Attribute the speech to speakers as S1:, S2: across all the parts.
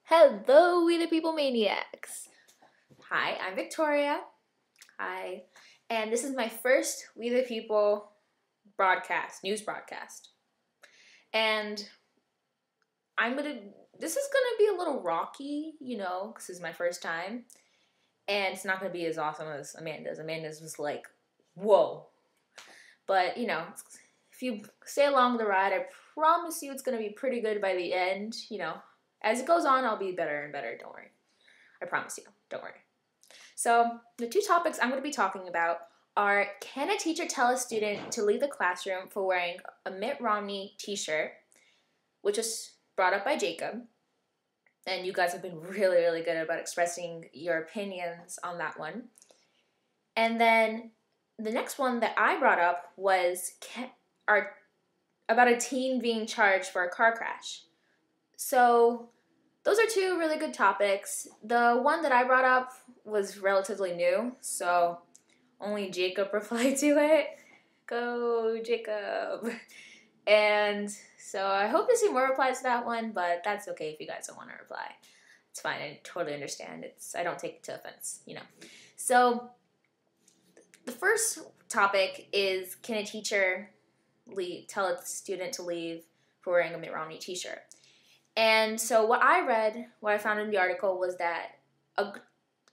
S1: Hello, we the people maniacs. Hi, I'm Victoria. Hi. And this is my first We the People news broadcast. And this is gonna be a little rocky, because this is my first time. And it's not gonna be as awesome as Amanda's. Amanda's was like, whoa. But, if you stay along the ride, I promise you it's gonna be pretty good by the end, As it goes on, I'll be better and better, don't worry. I promise you, don't worry. So, the two topics I'm going to be talking about are, can a teacher tell a student to leave the classroom for wearing a Mitt Romney t-shirt, which was brought up by Jacob, and you guys have been really, really good about expressing your opinions on that one. And then the next one that I brought up was about a teen being charged for a car crash. So, those are two really good topics. The one that I brought up was relatively new, so only Jacob replied to it. Go, Jacob. And so I hope to see more replies to that one, but that's okay if you guys don't want to reply. It's fine, I totally understand. I don't take it to offense, So the first topic is, can a teacher tell a student to leave for wearing a Mitt Romney t-shirt? And so what I found in the article was that a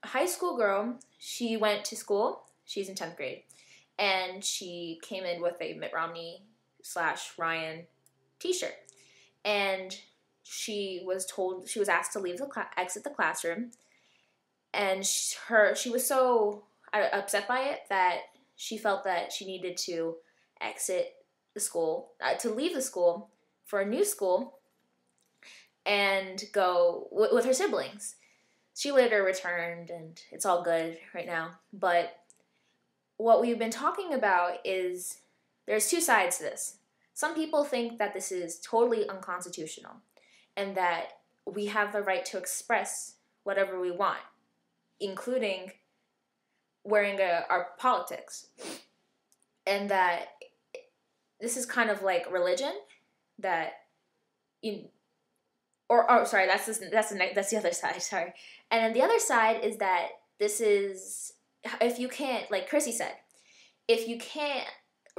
S1: high school girl, she went to school, she's in 10th grade, and she came in with a Mitt Romney / Ryan t-shirt. And she was asked to exit the classroom, and she was so upset by it that she felt that she needed to exit the school, to leave the school for a new school, and go with her siblings. She later returned, and it's all good right now. But what we've been talking about is there's two sides to this. Some people think that this is totally unconstitutional and that we have the right to express whatever we want, including wearing our politics. And that this is kind of like religion, that sorry, that's the other side, sorry. And then the other side is that this is, if you can't, like Chrissy said, if you can't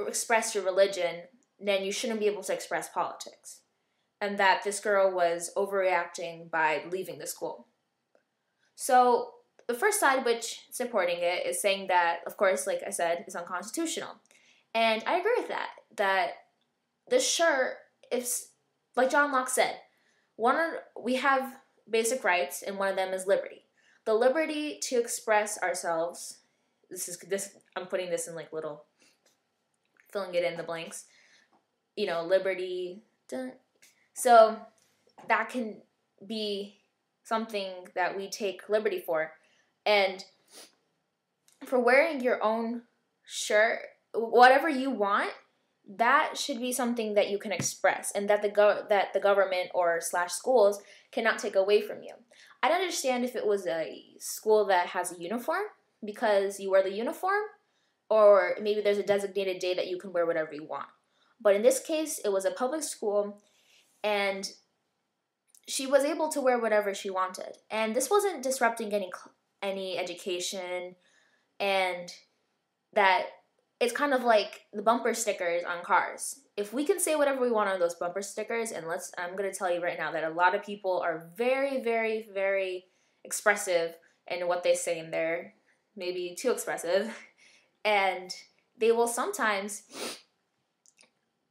S1: express your religion, then you shouldn't be able to express politics. And that this girl was overreacting by leaving the school. So the first side, which is supporting it, is saying that, of course, like I said, is unconstitutional. And I agree with that this shirt, if, like John Locke said, we have basic rights, and one of them is liberty. The liberty to express ourselves. I'm putting this in like little, filling it in the blanks. Liberty. So that can be something that we take liberty for. And for wearing your own shirt, whatever you want, that should be something that you can express, and that the government or / schools cannot take away from you. I'd understand if it was a school that has a uniform, because you wear the uniform, or maybe there's a designated day that you can wear whatever you want. But in this case, it was a public school, and she was able to wear whatever she wanted. And this wasn't disrupting any education, and that it's kind of like the bumper stickers on cars. If we can say whatever we want on those bumper stickers, and I'm going to tell you right now that a lot of people are very, very, very expressive in what they say in there, maybe too expressive, and they will sometimes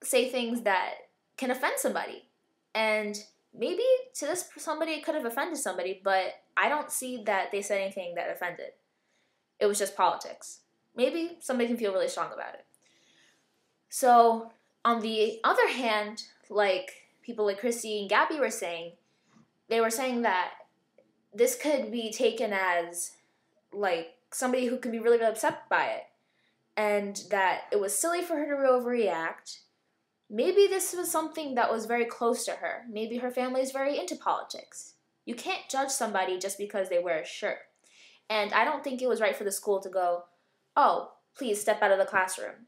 S1: say things that can offend somebody. And maybe somebody could have offended somebody, but I don't see that they said anything that offended. It was just politics. Maybe somebody can feel really strong about it. So, on the other hand, like people like Chrissy and Gabby were saying, they were saying that this could be taken as like somebody who could be really, really upset by it, and that it was silly for her to overreact. Maybe this was something that was very close to her. Maybe her family is very into politics. You can't judge somebody just because they wear a shirt. And I don't think it was right for the school to go, oh, please step out of the classroom.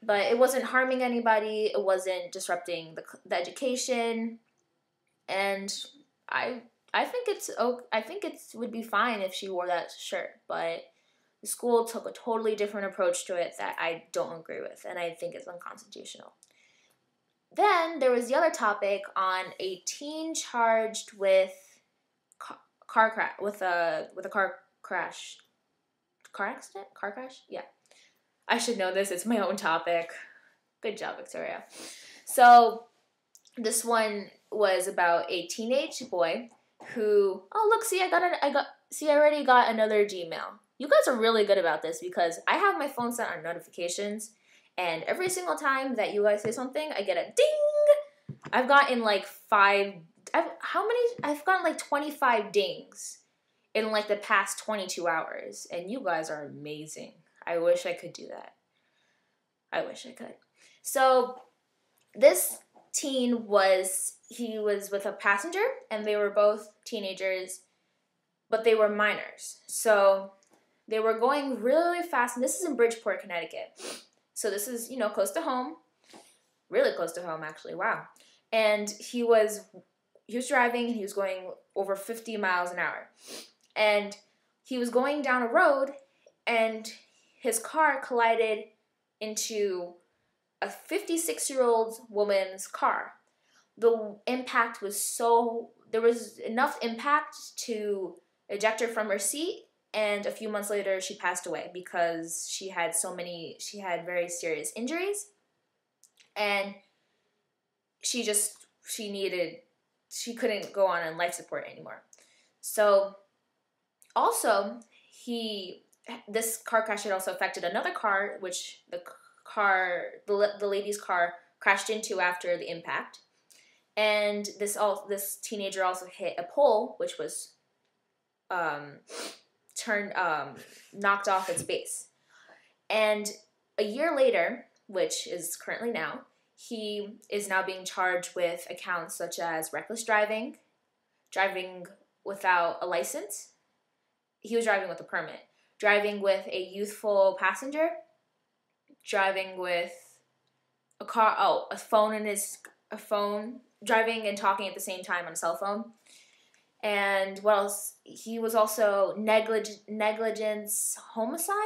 S1: But it wasn't harming anybody. It wasn't disrupting the education. And I I think it would be fine if she wore that shirt, but the school took a totally different approach to it that I don't agree with, and I think it's unconstitutional. Then there was the other topic on a teen charged with car crash car accident, car crash. Yeah, I should know this. It's my own topic. Good job, Victoria. So this one was about a teenage boy who, oh look, see, I already got another Gmail. You guys are really good about this because I have my phone set on notifications, and every single time that you guys say something, I get a ding. I've gotten like I've gotten like 25 dings in like the past 22 hours, and you guys are amazing. I wish I could do that. I wish I could. So this teen was with a passenger, and they were both teenagers, but they were minors. So they were going really, really fast, and this is in Bridgeport, Connecticut. So this is, close to home. Really close to home, actually. Wow. And he was driving, and he was going over 50 miles an hour. And he was going down a road, and his car collided into a 56-year-old woman's car. The impact was there was enough impact to eject her from her seat, and a few months later she passed away because she had very serious injuries, and she couldn't go on life support anymore. So also this car crash had also affected another car, which the lady's car crashed into after the impact. And this teenager also hit a pole, which was knocked off its base. And a year later, which is currently now, he is now being charged with accounts such as reckless driving without a license. He was driving with a permit. Driving with a youthful passenger. Driving with a phone, driving and talking at the same time on a cell phone. And what else? He was also negligence homicide.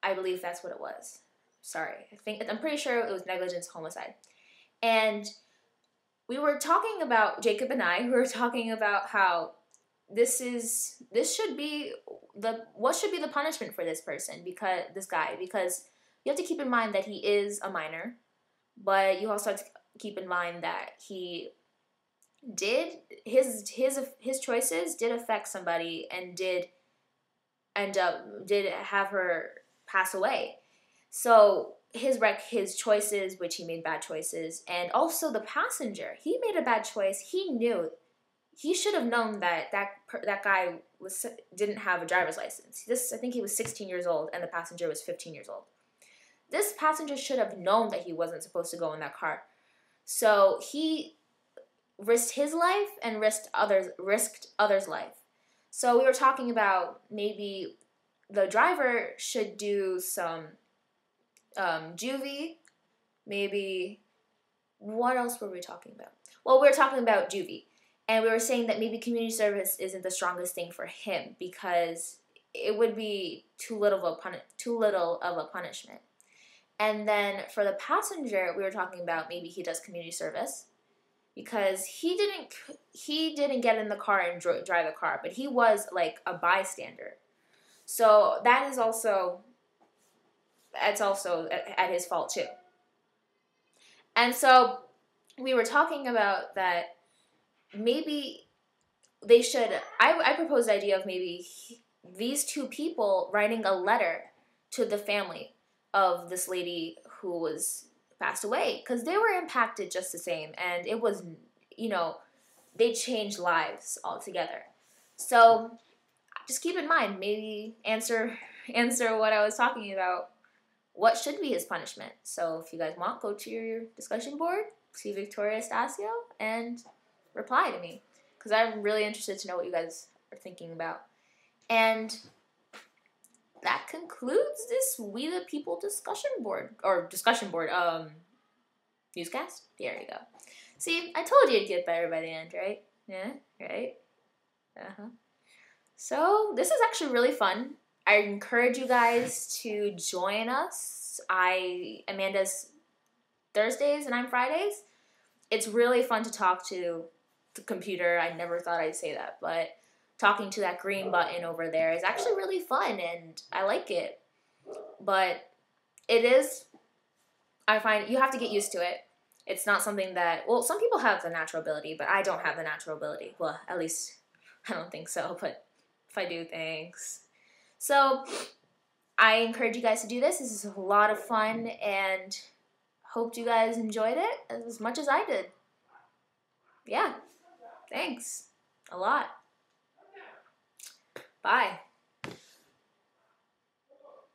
S1: I believe that's what it was. Sorry. I'm pretty sure it was negligence homicide. And we were talking about, Jacob and I, how what should be the punishment for this guy, because you have to keep in mind that he is a minor, but you also have to keep in mind that his choices did affect somebody and did have her pass away. So his choices, which he made bad choices, and also the passenger, he made a bad choice. He should have known that guy didn't have a driver's license. I think he was 16 years old, and the passenger was 15 years old. This passenger should have known that he wasn't supposed to go in that car. So he risked his life and risked others' life. So we were talking about maybe the driver should do some juvie. Maybe, what else were we talking about? Well, we were talking about juvie. And we were saying that maybe community service isn't the strongest thing for him because it would be too little of a punishment. And then for the passenger, we were talking about maybe he does community service because he didn't get in the car and drive the car, but he was like a bystander. So that's also at his fault too. And so we were talking about that. Maybe they should, I proposed the idea of maybe these two people writing a letter to the family of this lady who was passed away, because they were impacted just the same, and it was, they changed lives altogether. So just keep in mind, maybe answer what I was talking about. What should be his punishment? So if you guys want, go to your discussion board, see Victoria Stasio, and reply to me, because I'm really interested to know what you guys are thinking about. And that concludes this We the People discussion board newscast. There you go. See, I told you it'd get better by the end, right? Yeah, right? this is actually really fun. I encourage you guys to join us. Amanda's Thursdays and I'm Fridays. It's really fun to talk to the computer. I never thought I'd say that, but talking to that green button over there is actually really fun, and I like it. But it is, I find you have to get used to it. It's not something that, well, some people have the natural ability, but I don't have the natural ability. Well, at least I don't think so, but if I do, thanks. So I encourage you guys to do this. This is a lot of fun, and hope you guys enjoyed it as much as I did. Yeah, thanks a lot. Bye.